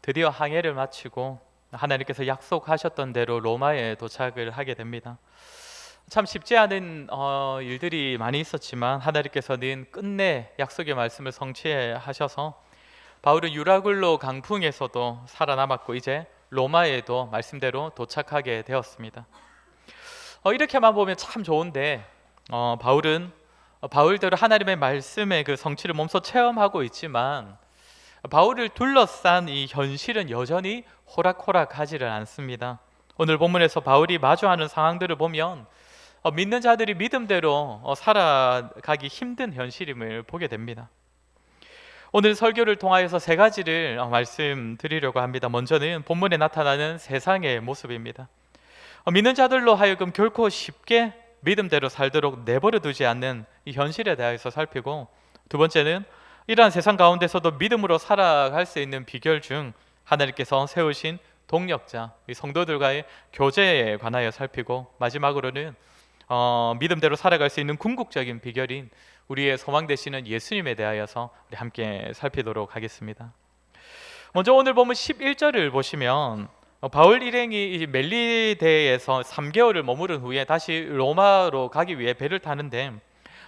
드디어 항해를 마치고 하나님께서 약속하셨던 대로 로마에 도착을 하게 됩니다. 참 쉽지 않은 일들이 많이 있었지만 하나님께서는 끝내 약속의 말씀을 성취하셔서 바울은 유라굴로 강풍에서도 살아남았고 이제 로마에도 말씀대로 도착하게 되었습니다. 이렇게만 보면 참 좋은데 바울은 바울대로 하나님의 말씀의 그 성취를 몸소 체험하고 있지만 바울을 둘러싼 이 현실은 여전히 호락호락하지를 않습니다. 오늘 본문에서 바울이 마주하는 상황들을 보면 믿는 자들이 믿음대로 살아가기 힘든 현실임을 보게 됩니다. 오늘 설교를 통하여서 세 가지를 말씀드리려고 합니다. 먼저는 본문에 나타나는 세상의 모습입니다. 믿는 자들로 하여금 결코 쉽게 믿음대로 살도록 내버려 두지 않는 이 현실에 대해서 살피고, 두 번째는 이러한 세상 가운데서도 믿음으로 살아갈 수 있는 비결 중 하나님께서 세우신 동력자, 이 성도들과의 교제에 관하여 살피고, 마지막으로는 믿음대로 살아갈 수 있는 궁극적인 비결인 우리의 소망 되시는 예수님에 대하여서 우리 함께 살피도록 하겠습니다. 먼저 오늘 보면 11절을 보시면 바울 일행이 멜리데에서 3개월을 머무른 후에 다시 로마로 가기 위해 배를 타는데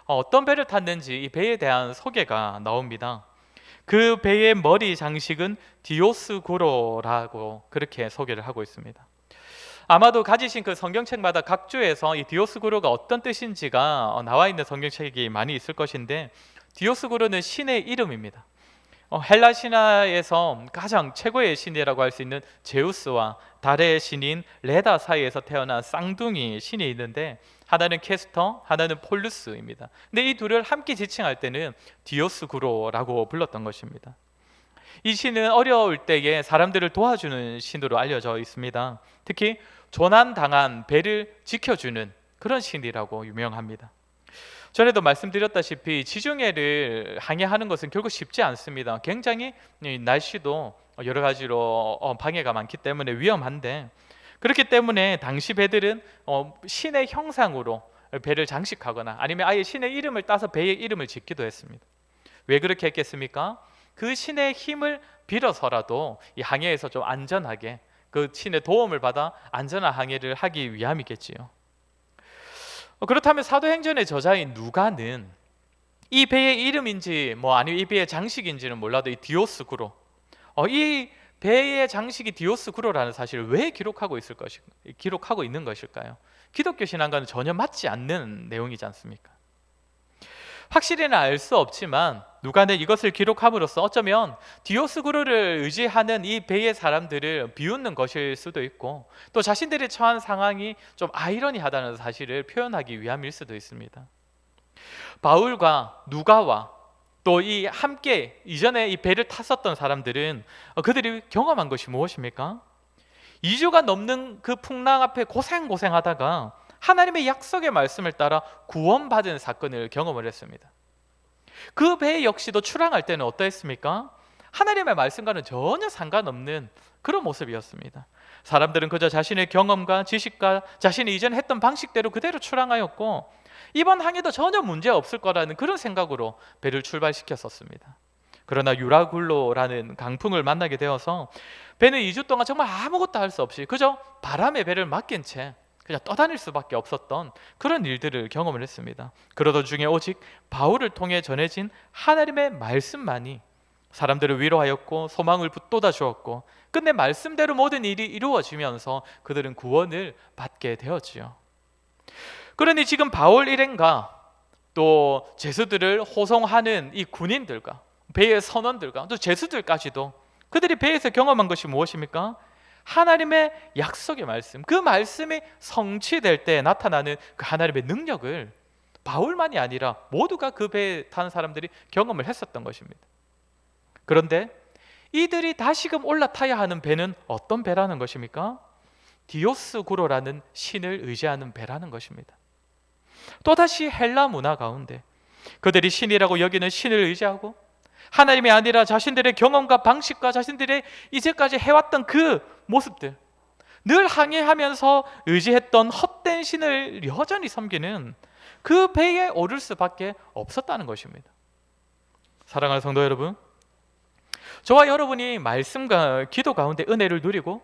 어떤 배를 탔는지 이 배에 대한 소개가 나옵니다. 그 배의 머리 장식은 디오스구로라고 그렇게 소개를 하고 있습니다. 아마도 가지신 그 성경책마다 각 주에서 이 디오스구로가 어떤 뜻인지가 나와 있는 성경책이 많이 있을 것인데, 디오스구로는 신의 이름입니다. 헬라 신화에서 가장 최고의 신이라고 할 수 있는 제우스와 달의 신인 레다 사이에서 태어난 쌍둥이 신이 있는데, 하나는 캐스터, 하나는 폴루스입니다. 근데 이 둘을 함께 지칭할 때는 디오스구로라고 불렀던 것입니다. 이 신은 어려울 때에 사람들을 도와주는 신으로 알려져 있습니다. 특히 조난당한 배를 지켜주는 그런 신이라고 유명합니다. 전에도 말씀드렸다시피 지중해를 항해하는 것은 결국 쉽지 않습니다. 굉장히 날씨도 여러 가지로 방해가 많기 때문에 위험한데, 그렇기 때문에 당시 배들은 신의 형상으로 배를 장식하거나 아니면 아예 신의 이름을 따서 배의 이름을 짓기도 했습니다. 왜 그렇게 했겠습니까? 그 신의 힘을 빌어서라도 이 항해에서 좀 안전하게 그 신의 도움을 받아 안전한 항해를 하기 위함이겠지요. 그렇다면 사도행전의 저자인 누가는 이 배의 이름인지 아니면 이 배의 장식인지는 몰라도 이 디오스구로, 이 배의 장식이 디오스구로라는 사실을 왜 기록하고 있는 것일까요? 기독교 신앙과는 전혀 맞지 않는 내용이지 않습니까? 확실히는 알 수 없지만 누가는 이것을 기록함으로써 어쩌면 디오스구로를 의지하는 이 배의 사람들을 비웃는 것일 수도 있고, 또 자신들이 처한 상황이 좀 아이러니하다는 사실을 표현하기 위함일 수도 있습니다. 바울과 누가와 또 이 함께 이전에 이 배를 탔었던 사람들은 그들이 경험한 것이 무엇입니까? 2주가 넘는 그 풍랑 앞에 고생하다가 하나님의 약속의 말씀을 따라 구원받은 사건을 경험을 했습니다. 그 배 역시도 출항할 때는 어떠했습니까? 하나님의 말씀과는 전혀 상관없는 그런 모습이었습니다. 사람들은 그저 자신의 경험과 지식과 자신이 이전에 했던 방식대로 그대로 출항하였고, 이번 항해도 전혀 문제 없을 거라는 그런 생각으로 배를 출발시켰었습니다. 그러나 유라굴로라는 강풍을 만나게 되어서 배는 2주 동안 정말 아무것도 할 수 없이 그저 바람에 배를 맡긴 채 그냥 떠다닐 수밖에 없었던 그런 일들을 경험을 했습니다. 그러던 중에 오직 바울을 통해 전해진 하나님의 말씀만이 사람들을 위로하였고 소망을 북돋아 주었고, 끝내 말씀대로 모든 일이 이루어지면서 그들은 구원을 받게 되었지요. 그러니 지금 바울 일행과 또 제수들을 호송하는 이 군인들과 배의 선원들과 또 제수들까지도 그들이 배에서 경험한 것이 무엇입니까? 하나님의 약속의 말씀, 그 말씀이 성취될 때 나타나는 그 하나님의 능력을 바울만이 아니라 모두가 그 배에 탄 사람들이 경험을 했었던 것입니다. 그런데 이들이 다시금 올라타야 하는 배는 어떤 배라는 것입니까? 디오스구로라는 신을 의지하는 배라는 것입니다. 또다시 헬라 문화 가운데 그들이 신이라고 여기는 신을 의지하고 하나님이 아니라 자신들의 경험과 방식과 자신들의 이제까지 해왔던 그 모습들, 늘 항해하면서 의지했던 헛된 신을 여전히 섬기는 그 배에 오를 수밖에 없었다는 것입니다. 사랑하는 성도 여러분, 저와 여러분이 말씀과 기도 가운데 은혜를 누리고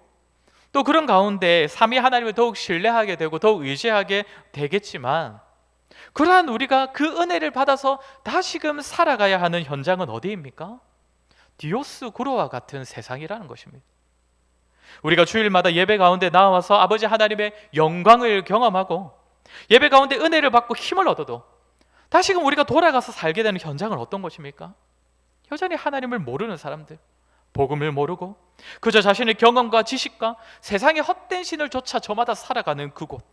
또 그런 가운데 삼위 하나님을 더욱 신뢰하게 되고 더욱 의지하게 되겠지만, 그러한 우리가 그 은혜를 받아서 다시금 살아가야 하는 현장은 어디입니까? 디오스 구로와 같은 세상이라는 것입니다. 우리가 주일마다 예배 가운데 나와서 아버지 하나님의 영광을 경험하고 예배 가운데 은혜를 받고 힘을 얻어도 다시금 우리가 돌아가서 살게 되는 현장은 어떤 것입니까? 여전히 하나님을 모르는 사람들, 복음을 모르고 그저 자신의 경험과 지식과 세상의 헛된 신을 쫓아 저마다 살아가는 그곳,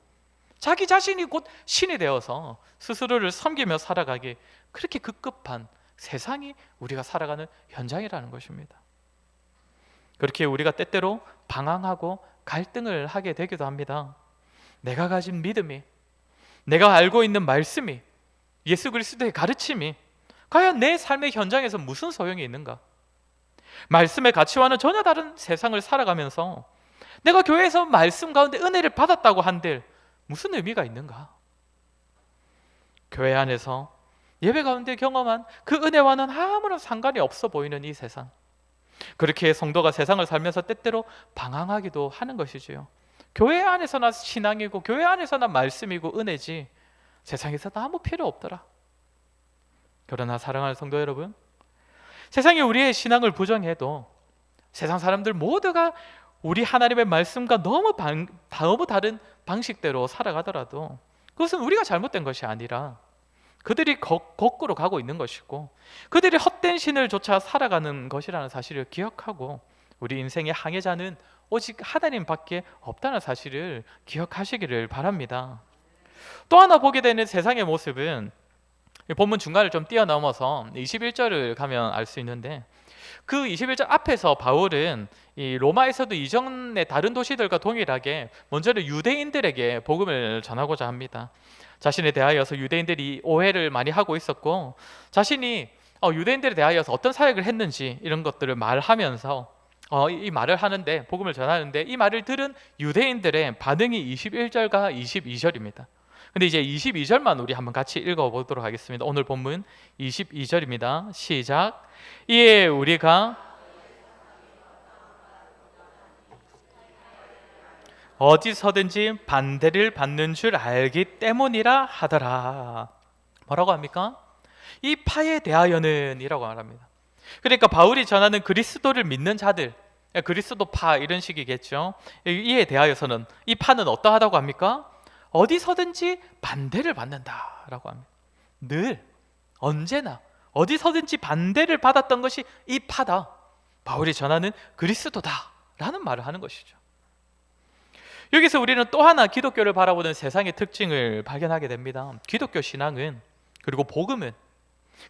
자기 자신이 곧 신이 되어서 스스로를 섬기며 살아가기, 그렇게 급급한 세상이 우리가 살아가는 현장이라는 것입니다. 그렇게 우리가 때때로 방황하고 갈등을 하게 되기도 합니다. 내가 가진 믿음이, 내가 알고 있는 말씀이, 예수 그리스도의 가르침이 과연 내 삶의 현장에서 무슨 소용이 있는가? 말씀의 가치와는 전혀 다른 세상을 살아가면서 내가 교회에서 말씀 가운데 은혜를 받았다고 한들 무슨 의미가 있는가? 교회 안에서 예배 가운데 경험한 그 은혜와는 아무런 상관이 없어 보이는 이 세상, 그렇게 성도가 세상을 살면서 때때로 방황하기도 하는 것이지요. 교회 안에서나 신앙이고 교회 안에서나 말씀이고 은혜지 세상에서는 아무 필요 없더라. 그러나 사랑하는 성도 여러분, 세상이 우리의 신앙을 부정해도 세상 사람들 모두가 우리 하나님의 말씀과 너무 다른 방식대로 살아가더라도 그것은 우리가 잘못된 것이 아니라 그들이 거꾸로 가고 있는 것이고 그들이 헛된 신을 쫓아 살아가는 것이라는 사실을 기억하고 우리 인생의 항해자는 오직 하나님밖에 없다는 사실을 기억하시기를 바랍니다. 또 하나 보게 되는 세상의 모습은 본문 중간을 좀 뛰어넘어서 21절을 가면 알 수 있는데, 그 21절 앞에서 바울은 이 로마에서도 이전의 다른 도시들과 동일하게 먼저는 유대인들에게 복음을 전하고자 합니다. 자신에 대하여서 유대인들이 오해를 많이 하고 있었고 자신이 유대인들에 대하여서 어떤 사역을 했는지 이런 것들을 말하면서 이 말을 하는데, 복음을 전하는데 이 말을 들은 유대인들의 반응이 21절과 22절입니다. 근데 이제 22절만 우리 한번 같이 읽어보도록 하겠습니다. 오늘 본문 22절입니다. 시작. 이에 우리가 어디서든지 반대를 받는 줄 알기 때문이라 하더라. 뭐라고 합니까? 이 파에 대하여는 이라고 말합니다. 그러니까 바울이 전하는 그리스도를 믿는 자들, 그리스도 파 이런 식이겠죠. 이에 대하여서는, 이 파는 어떠하다고 합니까? 어디서든지 반대를 받는다라고 합니다. 늘, 언제나 어디서든지 반대를 받았던 것이 이 파다, 바울이 전하는 그리스도다라는 말을 하는 것이죠. 여기서 우리는 또 하나 기독교를 바라보는 세상의 특징을 발견하게 됩니다. 기독교 신앙은, 그리고 복음은,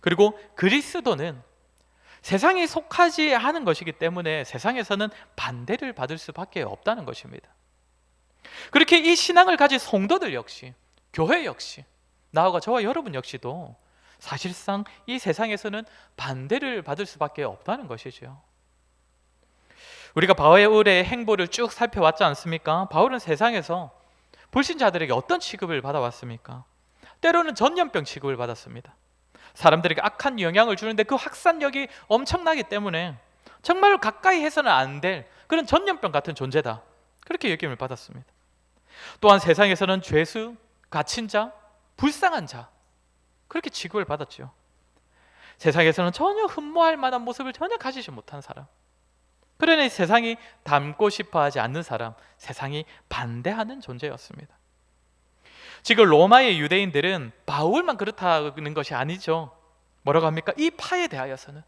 그리고 그리스도는 세상에 속하지 않은 것이기 때문에 세상에서는 반대를 받을 수밖에 없다는 것입니다. 그렇게 이 신앙을 가진 성도들 역시, 교회 역시, 나와 저와 여러분 역시도 사실상 이 세상에서는 반대를 받을 수밖에 없다는 것이죠. 우리가 바울의 행보를 쭉 살펴왔지 않습니까? 바울은 세상에서 불신자들에게 어떤 취급을 받아왔습니까? 때로는 전염병 취급을 받았습니다. 사람들에게 악한 영향을 주는데 그 확산력이 엄청나기 때문에 정말 가까이 해서는 안 될 그런 전염병 같은 존재다, 그렇게 여김을 받았습니다. 또한 세상에서는 죄수, 갇힌 자, 불쌍한 자, 그렇게 취급을 받았죠. 세상에서는 전혀 흠모할 만한 모습을 전혀 가지지 못한 사람, 그러니 세상이 닮고 싶어 하지 않는 사람, 세상이 반대하는 존재였습니다. 지금 로마의 유대인들은 바울만 그렇다는 것이 아니죠. 뭐라고 합니까? 이 파에 대하여서는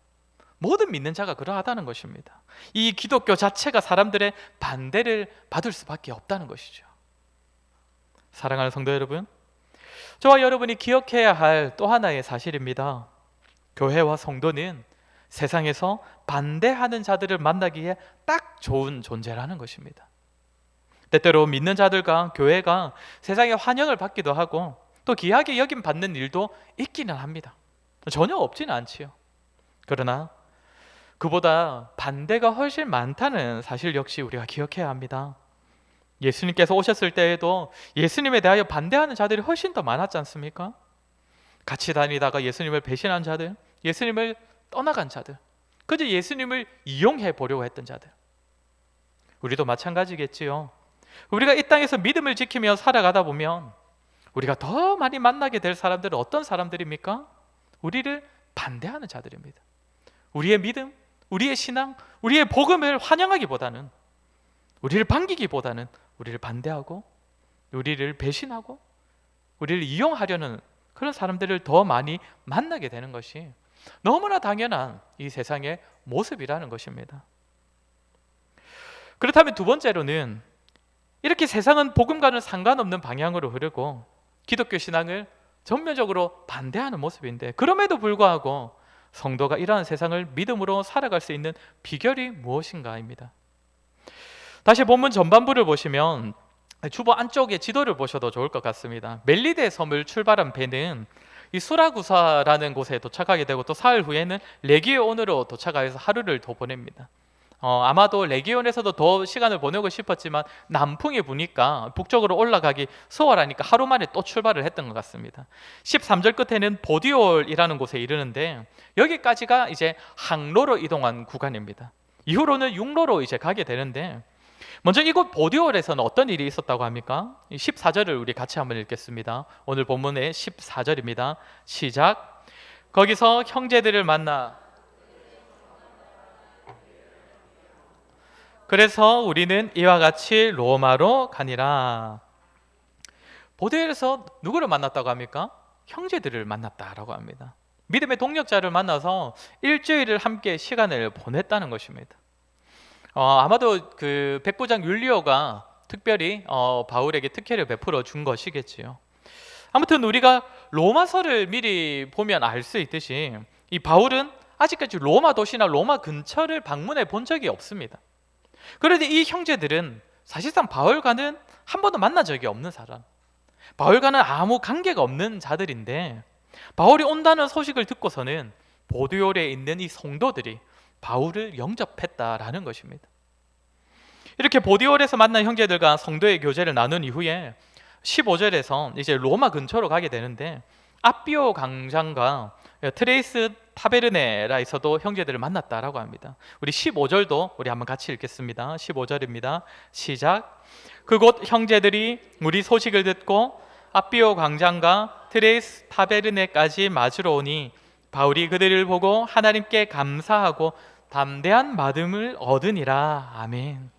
모든 믿는 자가 그러하다는 것입니다. 이 기독교 자체가 사람들의 반대를 받을 수밖에 없다는 것이죠. 사랑하는 성도 여러분, 저와 여러분이 기억해야 할 또 하나의 사실입니다. 교회와 성도는 세상에서 반대하는 자들을 만나기에 딱 좋은 존재라는 것입니다. 때때로 믿는 자들과 교회가 세상에 환영을 받기도 하고 또 귀하게 여김 받는 일도 있기는 합니다. 전혀 없지는 않지요. 그러나 그보다 반대가 훨씬 많다는 사실 역시 우리가 기억해야 합니다. 예수님께서 오셨을 때에도 예수님에 대하여 반대하는 자들이 훨씬 더 많았지 않습니까? 같이 다니다가 예수님을 배신한 자들, 예수님을 떠나간 자들, 그저 예수님을 이용해 보려고 했던 자들. 우리도 마찬가지겠지요. 우리가 이 땅에서 믿음을 지키며 살아가다 보면 우리가 더 많이 만나게 될 사람들은 어떤 사람들입니까? 우리를 반대하는 자들입니다. 우리의 믿음, 우리의 신앙, 우리의 복음을 환영하기보다는, 우리를 반기기보다는 우리를 반대하고 우리를 배신하고 우리를 이용하려는 그런 사람들을 더 많이 만나게 되는 것이 너무나 당연한 이 세상의 모습이라는 것입니다. 그렇다면 두 번째로는, 이렇게 세상은 복음과는 상관없는 방향으로 흐르고 기독교 신앙을 전면적으로 반대하는 모습인데, 그럼에도 불구하고 성도가 이러한 세상을 믿음으로 살아갈 수 있는 비결이 무엇인가입니다. 다시 본문 전반부를 보시면 주보 안쪽에 지도를 보셔도 좋을 것 같습니다. 멜리데 섬을 출발한 배는 이 수라구사라는 곳에 도착하게 되고, 또 사흘 후에는 레기온으로 도착하여서 하루를 더 보냅니다. 아마도 레기온에서도 더 시간을 보내고 싶었지만 남풍이 부니까 북쪽으로 올라가기 수월하니까 하루 만에 또 출발을 했던 것 같습니다. 13절 끝에는 보디올이라는 곳에 이르는데, 여기까지가 이제 항로로 이동한 구간입니다. 이후로는 육로로 이제 가게 되는데, 먼저 이곳 보디올에서는 어떤 일이 있었다고 합니까? 14절을 우리 같이 한번 읽겠습니다. 오늘 본문의 14절입니다. 시작. 거기서 형제들을 만나 그래서 우리는 이와 같이 로마로 가니라. 보디올에서 누구를 만났다고 합니까? 형제들을 만났다라고 합니다. 믿음의 동력자를 만나서 일주일을 함께 시간을 보냈다는 것입니다. 아마도 그 백부장 율리오가 특별히 바울에게 특혜를 베풀어 준 것이겠지요. 아무튼 우리가 로마서를 미리 보면 알 수 있듯이 이 바울은 아직까지 로마 도시나 로마 근처를 방문해 본 적이 없습니다. 그런데 이 형제들은 사실상 바울과는 한 번도 만난 적이 없는 사람, 바울과는 아무 관계가 없는 자들인데, 바울이 온다는 소식을 듣고서는 보디올에 있는 이 성도들이 바울을 영접했다라는 것입니다. 이렇게 보디올에서 만난 형제들과 성도의 교제를 나눈 이후에 15절에서 이제 로마 근처로 가게 되는데, 아비오 광장과 트레이스 타베르네라에서도 형제들을 만났다라고 합니다. 우리 15절도 우리 한번 같이 읽겠습니다. 15절입니다. 시작. 그곳 형제들이 우리 소식을 듣고 아비오 광장과 트레이스 타베르네까지 맞으러 오니 바울이 그들을 보고 하나님께 감사하고 담대한 믿음을 얻으니라. 아멘.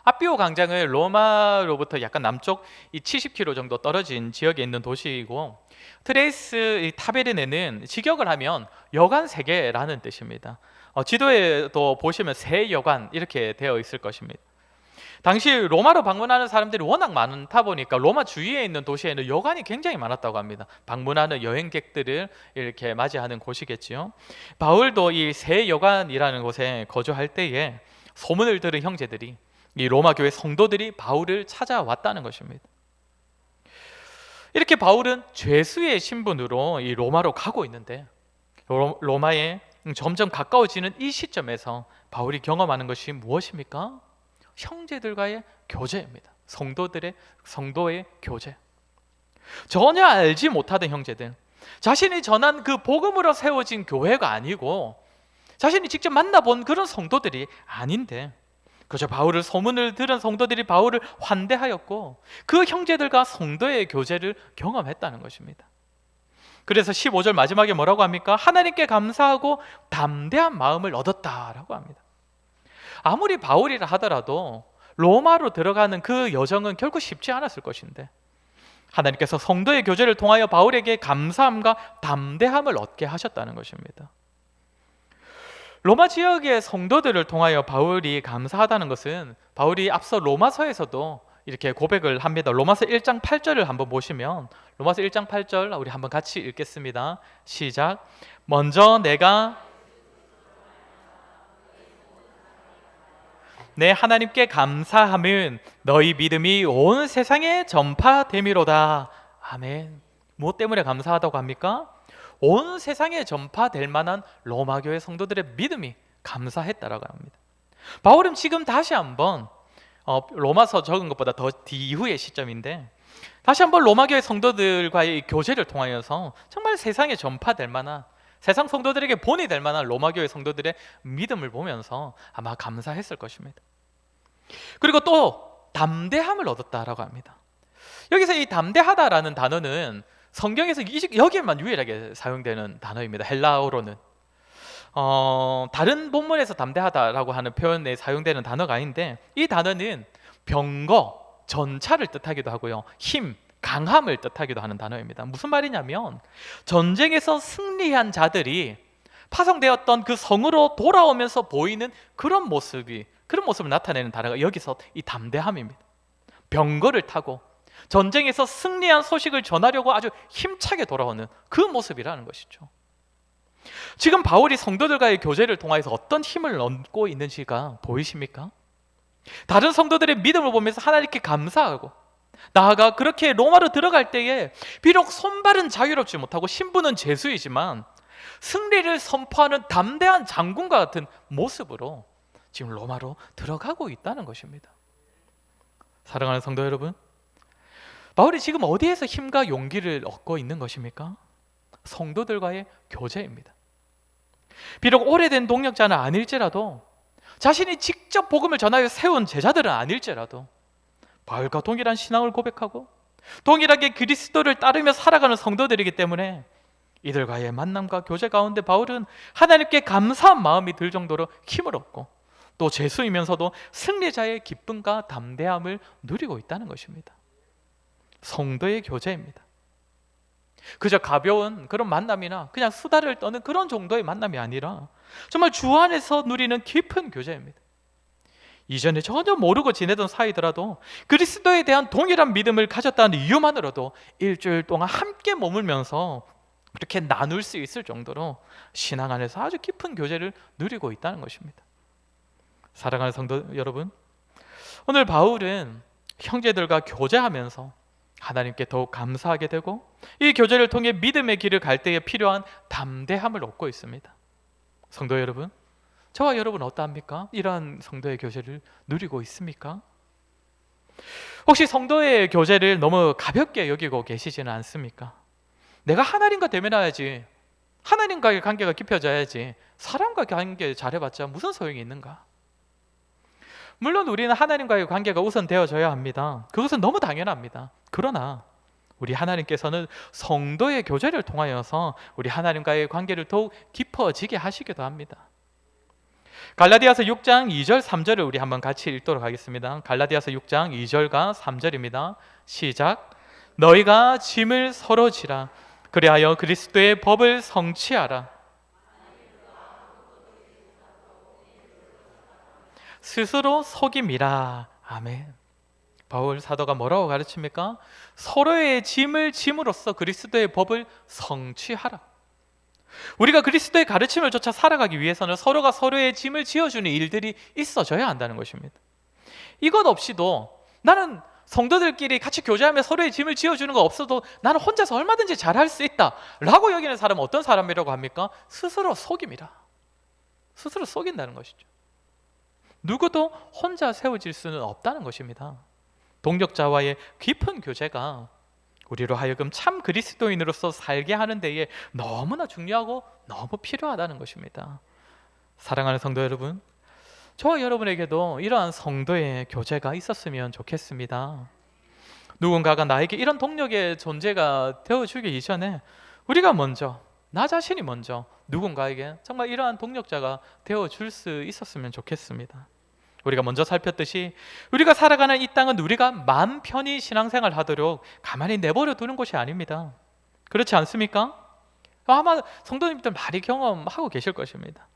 아비오 광장은 로마로부터 약간 남쪽 70km 정도 떨어진 지역에 있는 도시이고, 트레이스 타베르네는 직역을 하면 여관 세계라는 뜻입니다. 지도에도 보시면 새 여관 이렇게 되어 있을 것입니다. 당시 로마로 방문하는 사람들이 워낙 많다 보니까 로마 주위에 있는 도시에는 여관이 굉장히 많았다고 합니다. 방문하는 여행객들을 이렇게 맞이하는 곳이겠지요. 바울도 이 새 여관이라는 곳에 거주할 때에 소문을 들은 형제들이, 이 로마 교회 성도들이 바울을 찾아왔다는 것입니다. 이렇게 바울은 죄수의 신분으로 이 로마로 가고 있는데, 로마에 점점 가까워지는 이 시점에서 바울이 경험하는 것이 무엇입니까? 형제들과의 교제입니다. 성도의 교제. 전혀 알지 못하던 형제들, 자신이 전한 그 복음으로 세워진 교회가 아니고 자신이 직접 만나본 그런 성도들이 아닌데, 그저 바울을 소문을 들은 성도들이 바울을 환대하였고 그 형제들과 성도의 교제를 경험했다는 것입니다. 그래서 15절 마지막에 뭐라고 합니까? 하나님께 감사하고 담대한 마음을 얻었다라고 합니다. 아무리 바울이라 하더라도 로마로 들어가는 그 여정은 결코 쉽지 않았을 것인데, 하나님께서 성도의 교제를 통하여 바울에게 감사함과 담대함을 얻게 하셨다는 것입니다. 로마 지역의 성도들을 통하여 바울이 감사하다는 것은 바울이 앞서 로마서에서도 이렇게 고백을 합니다. 로마서 1장 8절을 한번 보시면, 로마서 1장 8절 우리 한번 같이 읽겠습니다. 시작. 먼저 내가 내 하나님께 감사함은 너희 믿음이 온 세상에 전파됨이로다. 아멘. 무엇 때문에 감사하다고 합니까? 온 세상에 전파될 만한 로마 교회 성도들의 믿음이 감사했다라고 합니다. 바울은 지금 다시 한번 로마서 적은 것보다 더 뒤이후의 시점인데, 다시 한번 로마 교회 성도들과의 교제를 통하여서 정말 세상에 전파될 만한, 세상 성도들에게 본이 될 만한 로마 교회 성도들의 믿음을 보면서 아마 감사했을 것입니다. 그리고 또 담대함을 얻었다라고 합니다. 여기서 이 담대하다라는 단어는 성경에서 여기에만 유일하게 사용되는 단어입니다. 헬라어로는 다른 본문에서 담대하다라고 하는 표현에 사용되는 단어가 아닌데, 이 단어는 병거, 전차를 뜻하기도 하고요, 힘, 강함을 뜻하기도 하는 단어입니다. 무슨 말이냐면 전쟁에서 승리한 자들이 파송되었던 그 성으로 돌아오면서 보이는 그런 모습을 나타내는 단어가 여기서 이 담대함입니다. 병거를 타고 전쟁에서 승리한 소식을 전하려고 아주 힘차게 돌아오는 그 모습이라는 것이죠. 지금 바울이 성도들과의 교제를 통해서 어떤 힘을 얻고 있는지가 보이십니까? 다른 성도들의 믿음을 보면서 하나님께 감사하고, 나아가 그렇게 로마로 들어갈 때에 비록 손발은 자유롭지 못하고 신분은 죄수이지만 승리를 선포하는 담대한 장군과 같은 모습으로 지금 로마로 들어가고 있다는 것입니다. 사랑하는 성도 여러분, 바울이 지금 어디에서 힘과 용기를 얻고 있는 것입니까? 성도들과의 교제입니다. 비록 오래된 동역자는 아닐지라도, 자신이 직접 복음을 전하여 세운 제자들은 아닐지라도 바울과 동일한 신앙을 고백하고 동일하게 그리스도를 따르며 살아가는 성도들이기 때문에 이들과의 만남과 교제 가운데 바울은 하나님께 감사한 마음이 들 정도로 힘을 얻고, 또 죄수이면서도 승리자의 기쁨과 담대함을 누리고 있다는 것입니다. 성도의 교제입니다. 그저 가벼운 그런 만남이나 그냥 수다를 떠는 그런 정도의 만남이 아니라 정말 주 안에서 누리는 깊은 교제입니다. 이전에 전혀 모르고 지내던 사이더라도 그리스도에 대한 동일한 믿음을 가졌다는 이유만으로도 일주일 동안 함께 머물면서 그렇게 나눌 수 있을 정도로 신앙 안에서 아주 깊은 교제를 누리고 있다는 것입니다. 사랑하는 성도 여러분, 오늘 바울은 형제들과 교제하면서 하나님께 더욱 감사하게 되고, 이 교제를 통해 믿음의 길을 갈 때에 필요한 담대함을 얻고 있습니다. 성도 여러분, 저와 여러분 어떠합니까? 이러한 성도의 교제를 누리고 있습니까? 혹시 성도의 교제를 너무 가볍게 여기고 계시지는 않습니까? 내가 하나님과 대면해야지, 하나님과의 관계가 깊어져야지, 사람과 관계 잘해봤자 무슨 소용이 있는가? 물론 우리는 하나님과의 관계가 우선 되어져야 합니다. 그것은 너무 당연합니다. 그러나 우리 하나님께서는 성도의 교제를 통하여서 우리 하나님과의 관계를 더욱 깊어지게 하시기도 합니다. 갈라디아서 6장 2절 3절을 우리 한번 같이 읽도록 하겠습니다. 갈라디아서 6장 2절과 3절입니다. 시작. 너희가 짐을 서로 지라. 그리하여 그리스도의 법을 성취하라. 스스로 속임이라. 아멘. 바울 사도가 뭐라고 가르칩니까? 서로의 짐을 짐으로써 그리스도의 법을 성취하라. 우리가 그리스도의 가르침을 쫓아 살아가기 위해서는 서로가 서로의 짐을 지어주는 일들이 있어져야 한다는 것입니다. 이것 없이도, 나는 성도들끼리 같이 교제하며 서로의 짐을 지어주는 거 없어도 나는 혼자서 얼마든지 잘할 수 있다 라고 여기는 사람은 어떤 사람이라고 합니까? 스스로 속임이라. 스스로 속인다는 것이죠. 누구도 혼자 세워질 수는 없다는 것입니다. 동역자와의 깊은 교제가 우리로 하여금 참 그리스도인으로서 살게 하는 데에 너무나 중요하고 너무 필요하다는 것입니다. 사랑하는 성도 여러분, 저와 여러분에게도 이러한 성도의 교제가 있었으면 좋겠습니다. 누군가가 나에게 이런 동력의 존재가 되어주기 이전에 우리가 먼저, 나 자신이 먼저 누군가에게 정말 이러한 동력자가 되어줄 수 있었으면 좋겠습니다. 우리가 먼저 살폈듯이 우리가 살아가는 이 땅은 우리가 마음 편히 신앙생활 하도록 가만히 내버려 두는 곳이 아닙니다. 그렇지 않습니까? 아마 성도님들 많이 경험하고 계실 것입니다.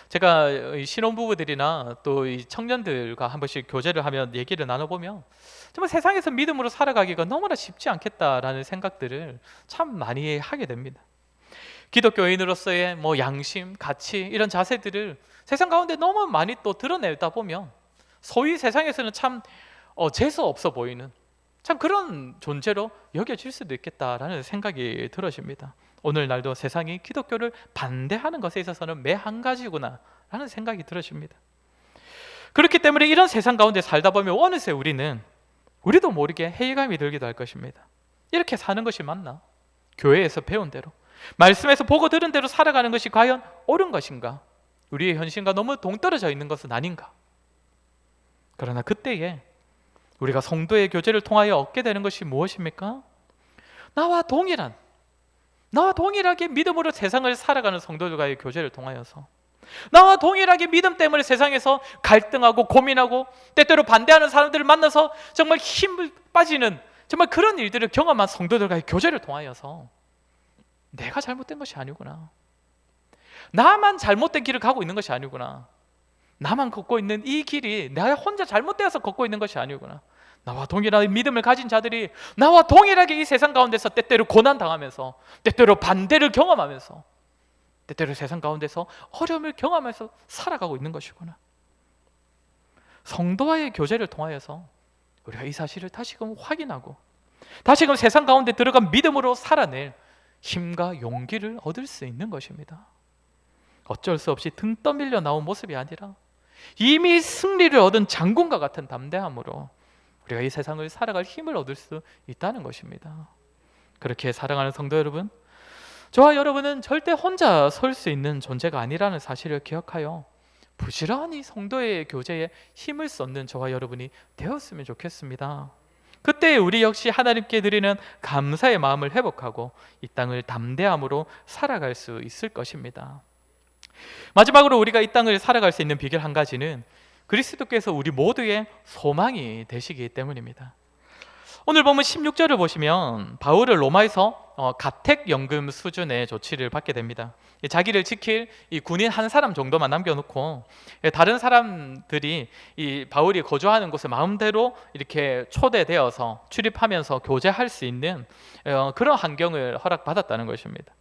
제가 신혼부부들이나 또 이 청년들과 한 번씩 교제를 하면 얘기를 나눠보면 정말 세상에서 믿음으로 살아가기가 너무나 쉽지 않겠다라는 생각들을 참 많이 하게 됩니다. 기독교인으로서의 양심, 가치 이런 자세들을 세상 가운데 너무 많이 또 드러내다 보면 소위 세상에서는 참 재수 없어 보이는 참 그런 존재로 여겨질 수도 있겠다라는 생각이 들어집니다. 오늘날도 세상이 기독교를 반대하는 것에 있어서는 매 한 가지구나 라는 생각이 들어집니다. 그렇기 때문에 이런 세상 가운데 살다 보면 어느새 우리도 모르게 회의감이 들기도 할 것입니다. 이렇게 사는 것이 맞나? 교회에서 배운 대로, 말씀에서 보고 들은 대로 살아가는 것이 과연 옳은 것인가? 우리의 현실과 너무 동떨어져 있는 것은 아닌가? 그러나 그때에 우리가 성도의 교제를 통하여 얻게 되는 것이 무엇입니까? 나와 동일하게 믿음으로 세상을 살아가는 성도들과의 교제를 통하여서, 나와 동일하게 믿음 때문에 세상에서 갈등하고 고민하고 때때로 반대하는 사람들을 만나서 정말 힘을 빠지는 정말 그런 일들을 경험한 성도들과의 교제를 통하여서 내가 잘못된 것이 아니구나, 나만 잘못된 길을 가고 있는 것이 아니구나, 나만 걷고 있는 이 길이 내가 혼자 잘못되어서 걷고 있는 것이 아니구나, 나와 동일한 믿음을 가진 자들이 나와 동일하게 이 세상 가운데서 때때로 고난당하면서 때때로 반대를 경험하면서 때때로 세상 가운데서 어려움을 경험하면서 살아가고 있는 것이구나. 성도와의 교제를 통하여서 우리가 이 사실을 다시금 확인하고 다시금 세상 가운데 들어간 믿음으로 살아낼 힘과 용기를 얻을 수 있는 것입니다. 어쩔 수 없이 등 떠밀려 나온 모습이 아니라 이미 승리를 얻은 장군과 같은 담대함으로 우리가 이 세상을 살아갈 힘을 얻을 수 있다는 것입니다. 그렇게 사랑하는 성도 여러분, 저와 여러분은 절대 혼자 설 수 있는 존재가 아니라는 사실을 기억하여 부지런히 성도의 교제에 힘을 쏟는 저와 여러분이 되었으면 좋겠습니다. 그때 우리 역시 하나님께 드리는 감사의 마음을 회복하고 이 땅을 담대함으로 살아갈 수 있을 것입니다. 마지막으로 우리가 이 땅을 살아갈 수 있는 비결 한 가지는 그리스도께서 우리 모두의 소망이 되시기 때문입니다. 오늘 보면 16절을 보시면 바울은 로마에서 가택연금 수준의 조치를 받게 됩니다. 자기를 지킬 이 군인 한 사람 정도만 남겨놓고 다른 사람들이 이 바울이 거주하는 곳에 마음대로 이렇게 초대되어서 출입하면서 교제할 수 있는 그런 환경을 허락받았다는 것입니다.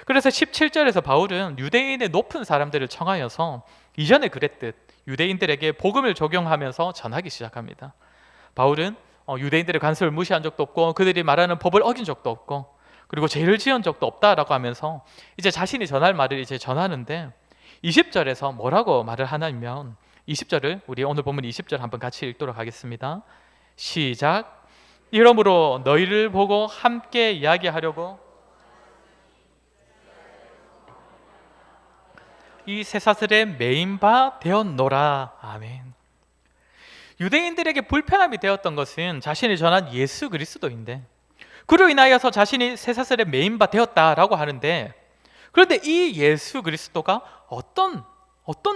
그래서 17절에서 바울은 유대인의 높은 사람들을 청하여서 이전에 그랬듯 유대인들에게 복음을 적용하면서 전하기 시작합니다. 바울은 유대인들의 간섭을 무시한 적도 없고 그들이 말하는 법을 어긴 적도 없고 그리고 죄를 지은 적도 없다라고 하면서 이제 자신이 전할 말을 이제 전하는데 20절에서 뭐라고 말을 하냐면 20절을 우리 오늘 본문 20절 한번 같이 읽도록 하겠습니다. 시작. 이러므로 너희를 보고 함께 이야기하려고 이 쇠사슬에 매인 바 되었노라. 아멘. 유대인들에게 불편함이 되었던 것은 자신이 전한 예수 그리스도인데 그로 인하여서 자신이 쇠사슬에 매인 바 되었다라고 하는데, 그런데 이 예수 그리스도가 어떤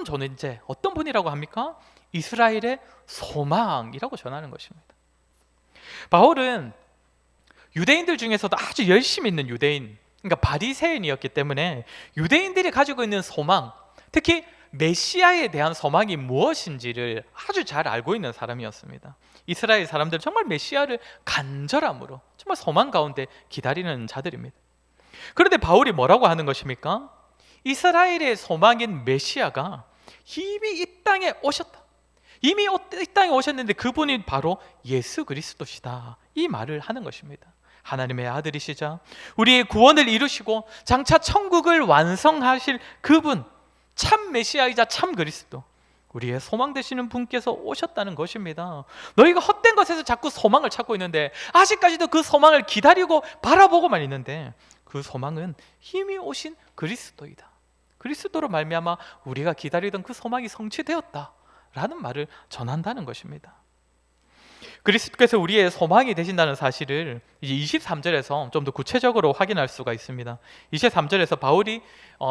존재, 어떤 분이라고 합니까? 이스라엘의 소망이라고 전하는 것입니다. 바울은 유대인들 중에서도 아주 열심히 있는 유대인, 그러니까 바리새인이었기 때문에 유대인들이 가지고 있는 소망, 특히 메시아에 대한 소망이 무엇인지를 아주 잘 알고 있는 사람이었습니다. 이스라엘 사람들은 정말 메시아를 간절함으로 정말 소망 가운데 기다리는 자들입니다. 그런데 바울이 뭐라고 하는 것입니까? 이스라엘의 소망인 메시아가 이미 이 땅에 오셨다, 이미 이 땅에 오셨는데 그분이 바로 예수 그리스도시다, 이 말을 하는 것입니다. 하나님의 아들이시자 우리의 구원을 이루시고 장차 천국을 완성하실 그분, 참 메시아이자 참 그리스도, 우리의 소망 되시는 분께서 오셨다는 것입니다. 너희가 헛된 것에서 자꾸 소망을 찾고 있는데 아직까지도 그 소망을 기다리고 바라보고만 있는데 그 소망은 이미 오신 그리스도이다. 그리스도로 말미암아 우리가 기다리던 그 소망이 성취되었다라는 말을 전한다는 것입니다. 그리스도께서 우리의 소망이 되신다는 사실을 이제 23절에서 좀 더 구체적으로 확인할 수가 있습니다. 23절에서 바울이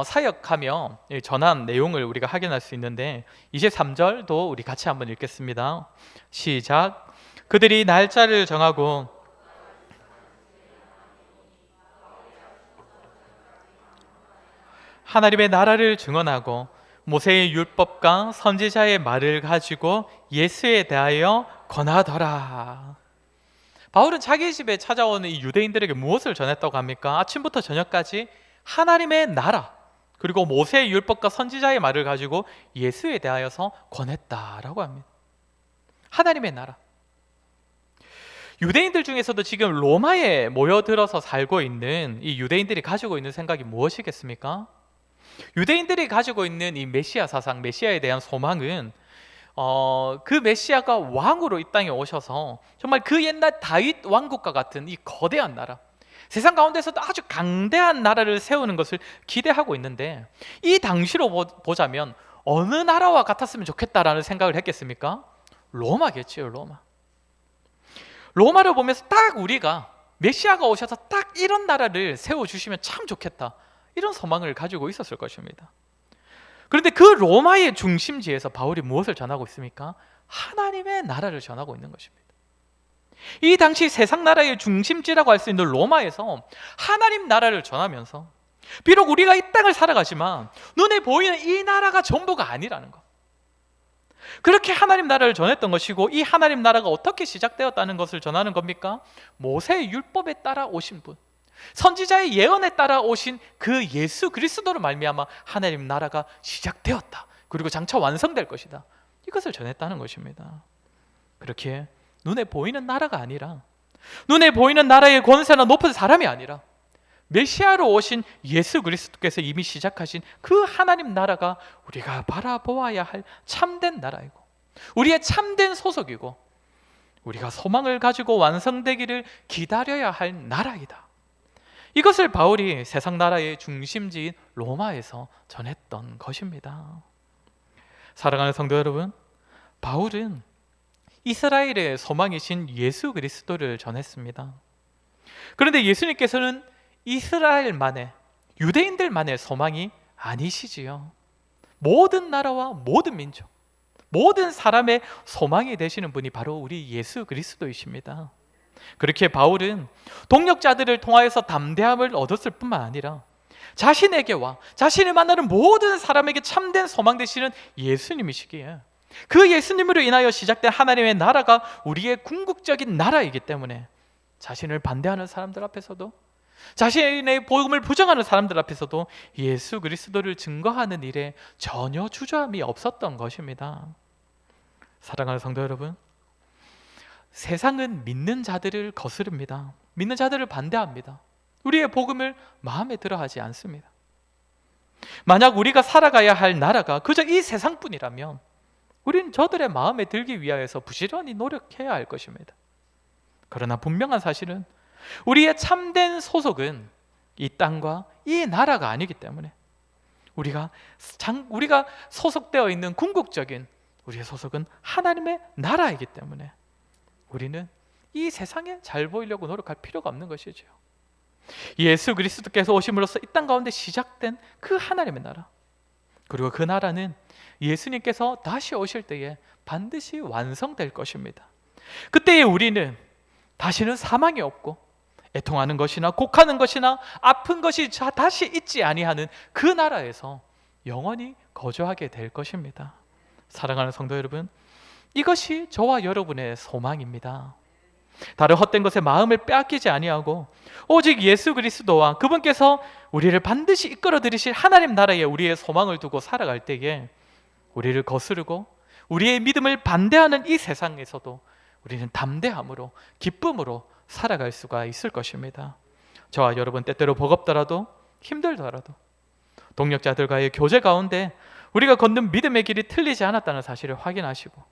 사역하며 전한 내용을 우리가 확인할 수 있는데 23절도 우리 같이 한번 읽겠습니다. 시작. 그들이 날짜를 정하고 하나님의 나라를 증언하고 모세의 율법과 선지자의 말을 가지고 예수에 대하여 권하더라. 바울은 자기 집에 찾아오는 이 유대인들에게 무엇을 전했다고 합니까? 아침부터 저녁까지 하나님의 나라 그리고 모세의 율법과 선지자의 말을 가지고 예수에 대하여서 권했다라고 합니다. 하나님의 나라. 유대인들 중에서도 지금 로마에 모여들어서 살고 있는 이 유대인들이 가지고 있는 생각이 무엇이겠습니까? 유대인들이 가지고 있는 이 메시아 사상, 메시아에 대한 소망은 그 메시아가 왕으로 이 땅에 오셔서 정말 그 옛날 다윗 왕국과 같은 이 거대한 나라, 세상 가운데서도 아주 강대한 나라를 세우는 것을 기대하고 있는데, 이 당시로 보자면 어느 나라와 같았으면 좋겠다라는 생각을 했겠습니까? 로마겠지요. 로마를 보면서 딱 우리가 메시아가 오셔서 딱 이런 나라를 세워주시면 참 좋겠다, 이런 소망을 가지고 있었을 것입니다. 그런데 그 로마의 중심지에서 바울이 무엇을 전하고 있습니까? 하나님의 나라를 전하고 있는 것입니다. 이 당시 세상 나라의 중심지라고 할 수 있는 로마에서 하나님 나라를 전하면서, 비록 우리가 이 땅을 살아가지만 눈에 보이는 이 나라가 전부가 아니라는 것, 그렇게 하나님 나라를 전했던 것이고, 이 하나님 나라가 어떻게 시작되었다는 것을 전하는 겁니까? 모세의 율법에 따라 오신 분, 선지자의 예언에 따라 오신 그 예수 그리스도로 말미암아 하나님 나라가 시작되었다, 그리고 장차 완성될 것이다, 이것을 전했다는 것입니다. 그렇게 눈에 보이는 나라가 아니라, 눈에 보이는 나라의 권세나 높은 사람이 아니라 메시아로 오신 예수 그리스도께서 이미 시작하신 그 하나님 나라가 우리가 바라보아야 할 참된 나라이고, 우리의 참된 소속이고, 우리가 소망을 가지고 완성되기를 기다려야 할 나라이다. 이것을 바울이 세상 나라의 중심지인 로마에서 전했던 것입니다. 사랑하는 성도 여러분, 바울은 이스라엘의 소망이신 예수 그리스도를 전했습니다. 그런데 예수님께서는 이스라엘만의, 유대인들만의 소망이 아니시지요. 모든 나라와 모든 민족, 모든 사람의 소망이 되시는 분이 바로 우리 예수 그리스도이십니다. 그렇게 바울은 동역자들을 통하여서 담대함을 얻었을 뿐만 아니라 자신에게와 자신을 만나는 모든 사람에게 참된 소망 되시는 예수님이시기에, 그 예수님으로 인하여 시작된 하나님의 나라가 우리의 궁극적인 나라이기 때문에 자신을 반대하는 사람들 앞에서도, 자신의 복음을 부정하는 사람들 앞에서도 예수 그리스도를 증거하는 일에 전혀 주저함이 없었던 것입니다. 사랑하는 성도 여러분, 세상은 믿는 자들을 거스릅니다. 믿는 자들을 반대합니다. 우리의 복음을 마음에 들어 하지 않습니다. 만약 우리가 살아가야 할 나라가 그저 이 세상뿐이라면 우리는 저들의 마음에 들기 위하여서 부지런히 노력해야 할 것입니다. 그러나 분명한 사실은 우리의 참된 소속은 이 땅과 이 나라가 아니기 때문에, 우리가 소속되어 있는 궁극적인 우리의 소속은 하나님의 나라이기 때문에 우리는 이 세상에 잘 보이려고 노력할 필요가 없는 것이죠. 예수 그리스도께서 오심으로써 이 땅 가운데 시작된 그 하나님의 나라, 그리고 그 나라는 예수님께서 다시 오실 때에 반드시 완성될 것입니다. 그때에 우리는 다시는 사망이 없고, 애통하는 것이나 곡하는 것이나 아픈 것이 다시 있지 아니하는 그 나라에서 영원히 거주하게 될 것입니다. 사랑하는 성도 여러분, 이것이 저와 여러분의 소망입니다. 다른 헛된 것에 마음을 빼앗기지 아니하고 오직 예수 그리스도와 그분께서 우리를 반드시 이끌어 들이실 하나님 나라에 우리의 소망을 두고 살아갈 때에 우리를 거스르고 우리의 믿음을 반대하는 이 세상에서도 우리는 담대함으로, 기쁨으로 살아갈 수가 있을 것입니다. 저와 여러분, 때때로 버겁더라도 힘들더라도 동역자들과의 교제 가운데 우리가 걷는 믿음의 길이 틀리지 않았다는 사실을 확인하시고,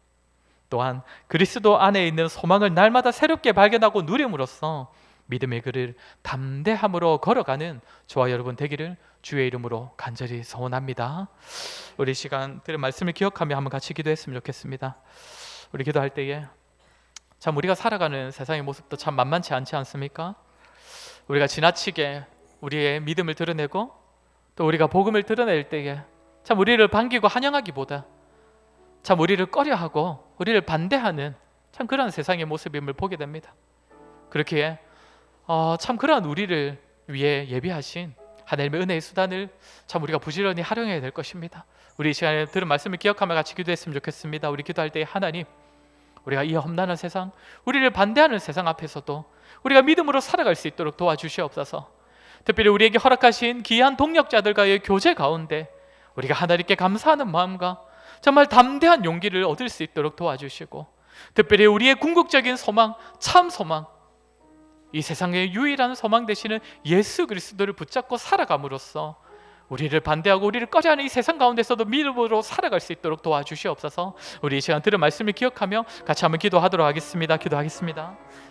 또한 그리스도 안에 있는 소망을 날마다 새롭게 발견하고 누림으로써 믿음의 길을 담대함으로 걸어가는 저와 여러분 되기를 주의 이름으로 간절히 소원합니다. 우리 시간 들은 말씀을 기억하며 한번 같이 기도했으면 좋겠습니다. 우리 기도할 때에 참 우리가 살아가는 세상의 모습도 참 만만치 않지 않습니까? 우리가 지나치게 우리의 믿음을 드러내고 또 우리가 복음을 드러낼 때에 참 우리를 반기고 환영하기보다 참 우리를 꺼려하고 우리를 반대하는 참 그런 세상의 모습임을 보게 됩니다. 그렇기에 참 그러한 우리를 위해 예비하신 하나님의 은혜의 수단을 참 우리가 부지런히 활용해야 될 것입니다. 우리 이 시간에 들은 말씀을 기억하며 같이 기도했으면 좋겠습니다. 우리 기도할 때 하나님, 우리가 이 험난한 세상, 우리를 반대하는 세상 앞에서도 우리가 믿음으로 살아갈 수 있도록 도와주시옵소서. 특별히 우리에게 허락하신 귀한 동역자들과의 교제 가운데 우리가 하나님께 감사하는 마음과 정말 담대한 용기를 얻을 수 있도록 도와주시고, 특별히 우리의 궁극적인 소망, 참 소망, 이 세상의 유일한 소망 되시는 예수 그리스도를 붙잡고 살아감으로써 우리를 반대하고 우리를 꺼려하는 이 세상 가운데서도 믿음으로 살아갈 수 있도록 도와주시옵소서. 우리 이 시간 들은 말씀을 기억하며 같이 한번 기도하도록 하겠습니다. 기도하겠습니다.